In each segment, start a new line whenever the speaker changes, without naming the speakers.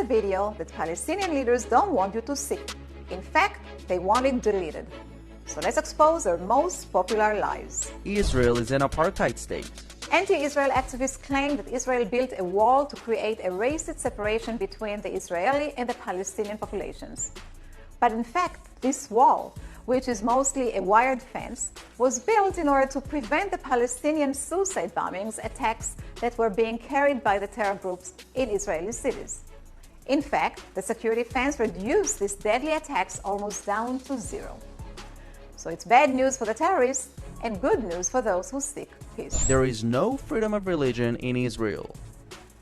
a video that Palestinian leaders don't want you to see. In fact, they want it deleted. So let's expose their most popular lies.
Israel is an apartheid state.
Anti-Israel activists claim that Israel built a wall to create a racist separation between the Israeli and the Palestinian populations. But in fact, this wall, which is mostly a wired fence, was built in order to prevent the Palestinian suicide bombings attacks that were being carried by the terror groups in Israeli cities. In fact, the security fence reduced these deadly attacks almost down to zero. So it's bad news for the terrorists and good news for those who seek peace.
There is no freedom of religion in Israel.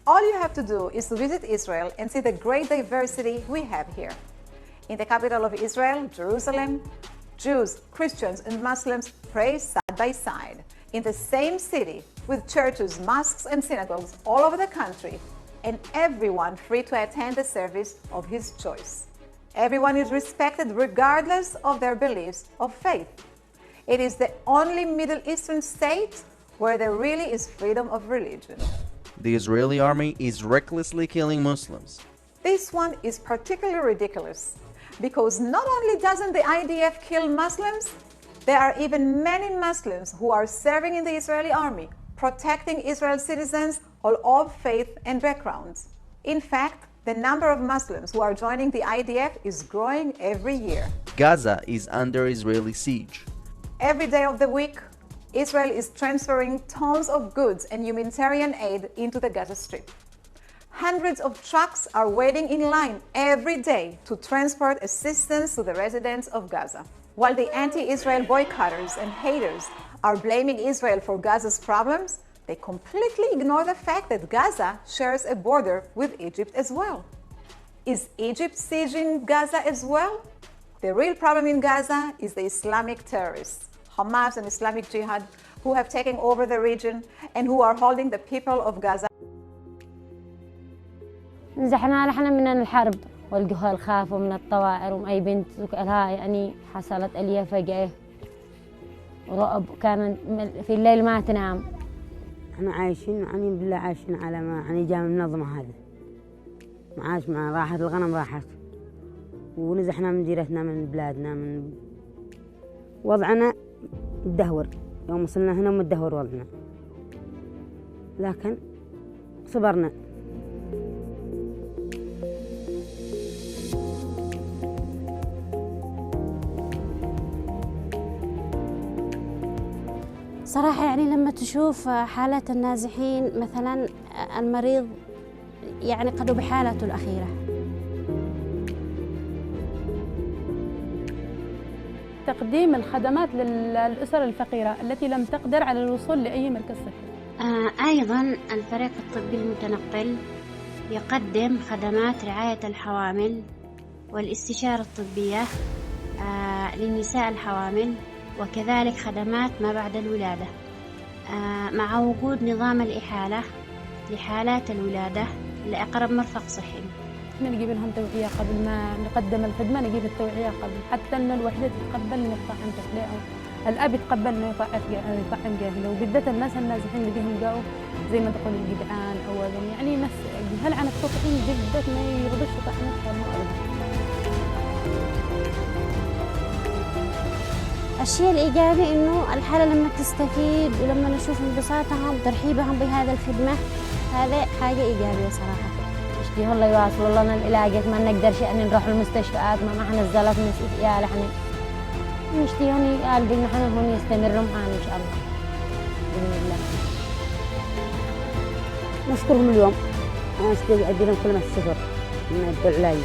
All you have to do is to visit Israel and see the great diversity we have here. In the capital of Israel, Jerusalem, Jews, Christians, and Muslims pray side by side in the same city with churches, mosques, and synagogues all over the country, and everyone free to attend the service of his choice. Everyone is respected regardless of their beliefs of faith. It is the only Middle Eastern state where there really is freedom of religion.
The Israeli army is recklessly killing Muslims.
This one is particularly ridiculous because not only doesn't the IDF kill Muslims, there are even many Muslims who are serving in the Israeli army, protecting Israel's citizens of all faith and backgrounds. In fact, the number of Muslims who are joining the IDF is growing every year.
Gaza is under Israeli siege.
Every day of the week, Israel is transferring tons of goods and humanitarian aid into the Gaza Strip. Hundreds of trucks are waiting in line every day to transport assistance to the residents of Gaza. While the anti-Israel boycotters and haters are blaming Israel for Gaza's problems, they completely ignore the fact that Gaza shares a border with Egypt as well. Is Egypt sieging Gaza as well? The real problem in Gaza is the Islamic terrorists, Hamas and Islamic Jihad, who have taken over the region and who are holding the people of Gaza.
نزحنا نحن من الحرب والجهال خافوا من الطوائر وأي بنت لها يعني حصلت لي فجأة ورعب كان في الليل ما تنام.
احنا عايشين يعني بالله عايشين على ما يعني جاء من المنظمة هذه. معاش مع راحت الغنم راحت. ونزحنا من ديرتنا من بلادنا من وضعنا مدهور. يوم وصلنا هنا مدهور وضعنا. لكن صبرنا.
صراحة يعني لما تشوف حالة النازحين مثلا المريض يعني قد بحالته الأخيرة.
تقديم الخدمات للأسر الفقيرة التي لم تقدر على الوصول لأي مركز صحي.
أيضا الفريق الطبي المتنقل يقدم خدمات رعاية الحوامل والاستشارة الطبية للنساء الحوامل وكذلك خدمات ما بعد الولادة مع وجود نظام الإحالة لحالات الولادة لأقرب مرفق صحي.
نجيب لهم توعية قبل ما نقدم الخدمة، نجيب التوعية قبل حتى إنه الوحدة تتقبل إنه يطعم طفله أو الأب يتقبل إنه يطعم جاهله، وبالذات الناس النازحين اللي بيهم جاوا زي ما تقول الجدعان أو يعني ناس جهل عن التطعيم بالذات ما يرضوش يطعموا أطفالهم.
الشيء الإيجابي إنه الحالة لما تستفيد ولما نشوف انبساطهم ترحيبهم بهذا الخدمة هذا حاجة إيجابية صراحة. نشتي الله يواصلوا لنا العلاجات ما نقدرش أن نروح المستشفيات ما حنزلت نسيت يا لحنا نشتي هوني قلبي نحن هون يستمروا معنا إن شاء الله بإذن الله.
نشكرهم اليوم. أنا أشتي أدي لهم كلمة الشكر من العلاج.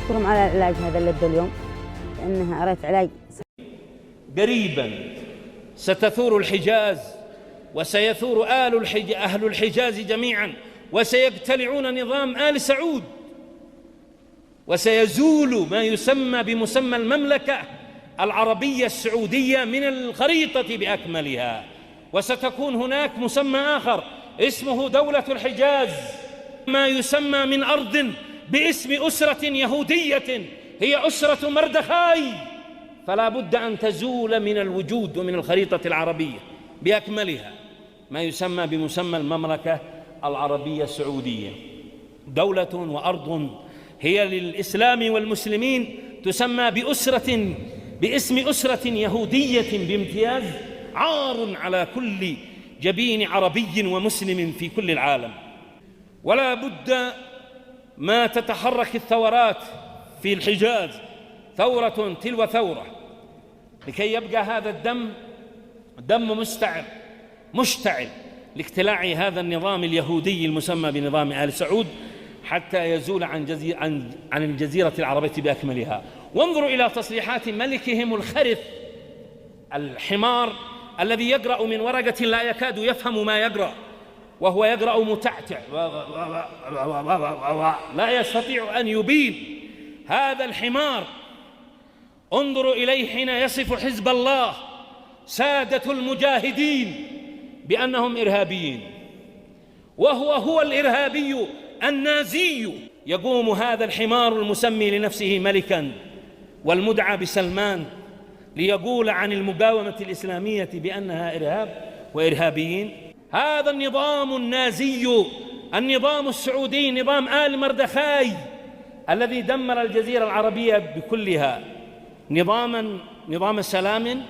أشكرهم على العلاج هذا اللي ادوا اليوم لأنها أريت علاج.
قريبا ستثور الحجاز وسيثور أهل الحجاز جميعا وسيبتلعون نظام آل سعود وسيزول ما يسمى بمسمى المملكة العربية السعودية من الخريطة بأكملها وستكون هناك مسمى آخر اسمه دولة الحجاز ما يسمى من أرض باسم أسرة يهودية هي أسرة مردخاي فلا بد أن تزول من الوجود ومن الخريطة العربية بأكملها ما يسمى بمسمى المملكة العربية السعودية. دولة وأرض هي للإسلام والمسلمين تسمى باسم أسرة يهودية بامتياز، عار على كل جبين عربي ومسلم في كل العالم. ولا بد ما تتحرك الثورات في الحجاز ثورة تلو ثورة لكي يبقى هذا الدم مشتعل لاقتلاع هذا النظام اليهودي المسمى بنظام آل سعود حتى يزول عن الجزيرة العربية بأكملها. وانظروا إلى تصريحات ملكهم الخرف الحمار الذي يقرأ من ورقة لا يكاد يفهم ما يقرأ، وهو يقرأ متعتع لا يستطيع أن يبين. هذا الحمار انظروا إليه حين يصف حزب الله سادة المجاهدين بأنهم إرهابيين، وهو الإرهابي النازي. يقوم هذا الحمار المسمي لنفسه ملكاً والمدعى بسلمان ليقول عن المقاومة الإسلامية بأنها إرهاب وإرهابيين. هذا النظام النازي، النظام السعودي، نظام آل مردخاي الذي دمر الجزيرة العربية بكلها، نظام سلام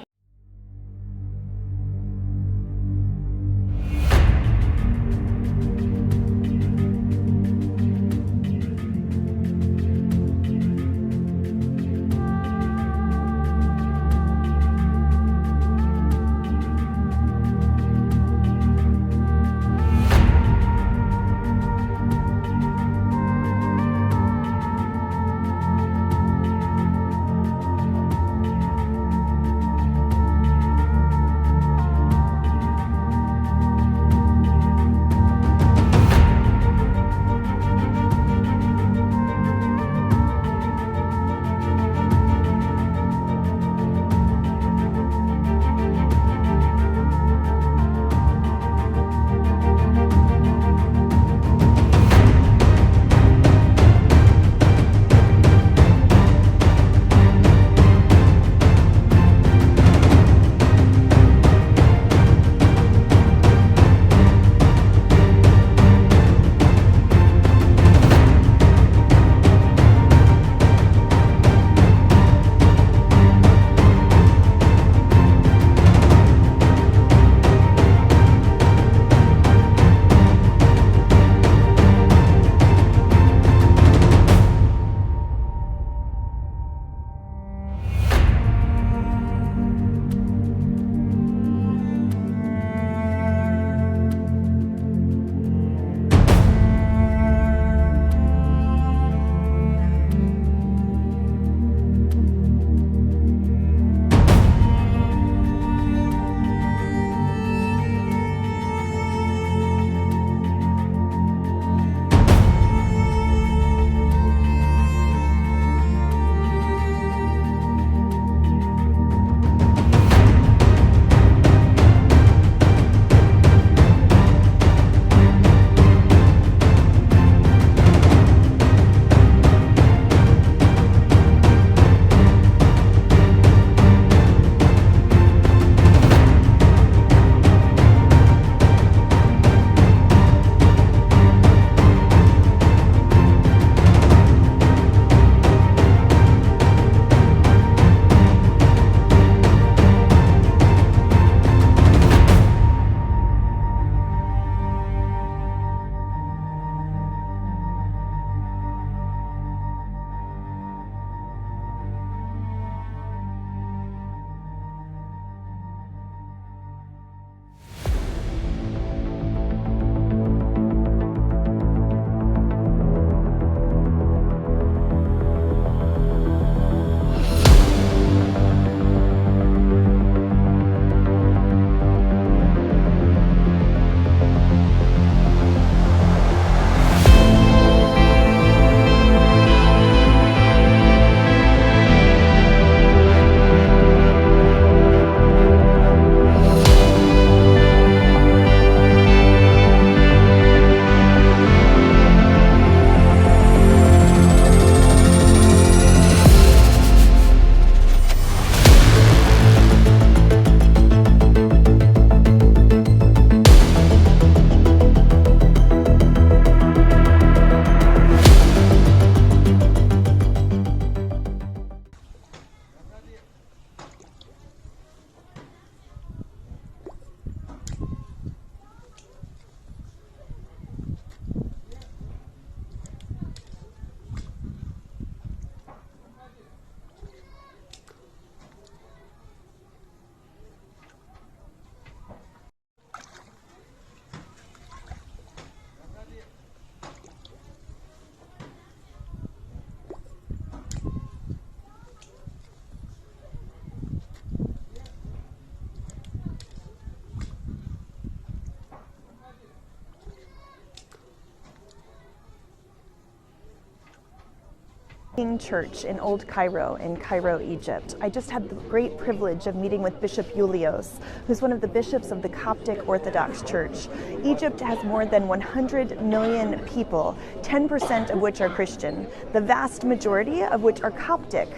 Church in Old Cairo in Cairo, Egypt. I just had the great privilege of meeting with Bishop Julios, who's one of the bishops of the Coptic Orthodox Church. Egypt has more than 100 million people, 10% of which are Christian, the vast majority of which are Coptic,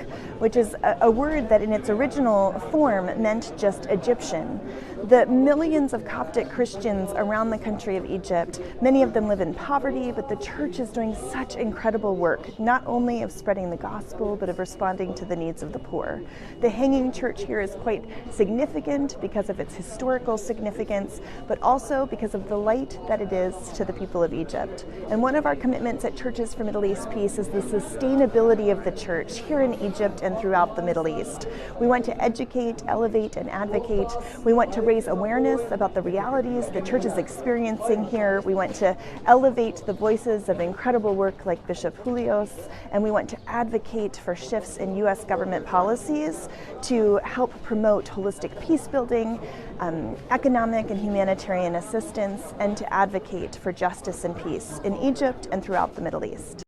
which is a word that in its original form meant just Egyptian. The millions of Coptic Christians around the country of Egypt, many of them live in poverty, but the church is doing such incredible work, not only of spreading the gospel, but of responding to the needs of the poor. The Hanging Church here is quite significant because of its historical significance, but also because of the light that it is to the people of Egypt. And one of our commitments at Churches for Middle East Peace is the sustainability of the church here in Egypt and throughout the Middle East. We want to educate, elevate, and advocate. We want to raise awareness about the realities the church is experiencing here. We want to elevate the voices of incredible work like Bishop Julios, and we want to advocate for shifts in U.S. government policies to help promote holistic peace building, economic and humanitarian assistance, and to advocate for justice and peace in Egypt and throughout the Middle East.